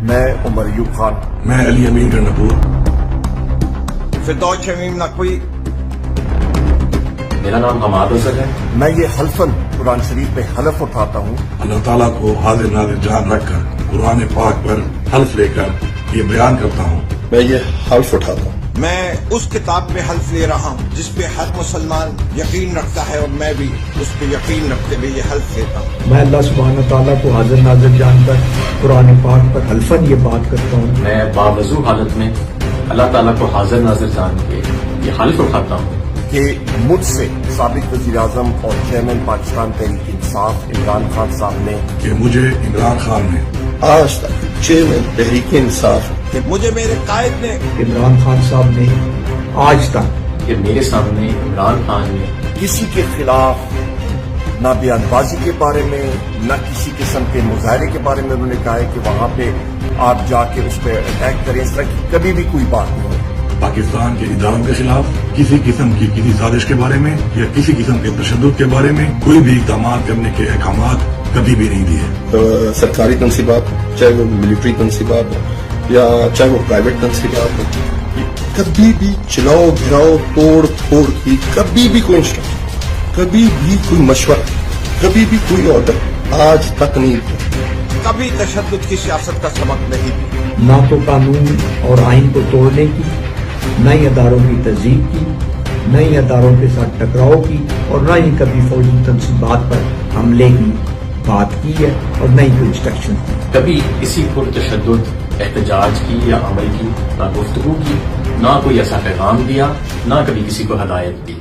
میں عمر ایوب خان، میں علی امین گنڈپور، فردوس شمیم نقوی، میرا نام حماد حسن ہے۔ میں یہ حلفاً قرآن شریف پہ حلف اٹھاتا ہوں اللہ تعالیٰ کو حاضر ناظر جان رکھ کر قرآن پاک پر حلف لے کر یہ بیان کرتا ہوں۔ میں یہ حلف اٹھاتا ہوں میں اس کتاب پہ حلف لے رہا ہوں جس پہ ہر مسلمان یقین رکھتا ہے، اور میں بھی اس پہ یقین رکھتے ہوئے یہ حلف لیتا ہوں۔ میں اللہ سبحانہ تعالیٰ کو حاضر ناظر جان کر قرآن پاک پر حلفاً یہ بات کرتا ہوں۔ میں باوضو حالت میں اللہ تعالیٰ کو حاضر ناظر جان کے یہ حلف اٹھاتا ہوں کہ مجھ سے سابق وزیر اعظم اور چیئرمین پاکستان تحریک انصاف عمران خان صاحب نے کہ مجھے عمران خان نے آج تک چیئرمین تحریک انصاف کہ مجھے میرے قائد نے عمران خان صاحب نے آج تک کہ میرے سامنے عمران خان نے کسی کے خلاف نہ بیان بازی کے بارے میں نہ کسی قسم کے مظاہرے کے بارے میں انہوں نے کہا ہے کہ وہاں پہ آپ جا کے اس پہ اٹیک کریں، اس طرح کی کبھی بھی کوئی بات نہیں ہے۔ پاکستان کے اداروں کے خلاف کسی قسم کی کسی سازش کے بارے میں یا کسی قسم کے تشدد کے بارے میں کوئی بھی اقدامات کرنے کے احکامات کبھی بھی نہیں دیے۔ سرکاری تنصیبات، چاہے وہ ملٹری تنصیبات ہو یا چاہے وہ پرائیویٹ تنصیبات ہو، کبھی بھی چلاؤ گراؤ توڑ پھوڑ کی کبھی بھی کوئی انسٹرکشن، کبھی بھی کوئی مشورہ، کبھی بھی کوئی آرڈر آج تک نہیں دیا۔ کبھی تشدد کی سیاست کا سبق نہیں دی۔ نہ تو قانون اور آئین کو توڑنے کی، نہ ہی اداروں کی تہذیب کی، نہ ہی اداروں کے ساتھ ٹکراؤ کی، اور نہ ہی کبھی فوجی تنصیبات پر حملے کی بات کی ہے، اور نہ ہی کوئی انسٹرکشن کی۔ کبھی کسی پرتشدد احتجاج کی یا عمل کی نہ گفتگو کی، نہ کوئی ایسا پیغام دیا، نہ کبھی کسی کو ہدایت دی۔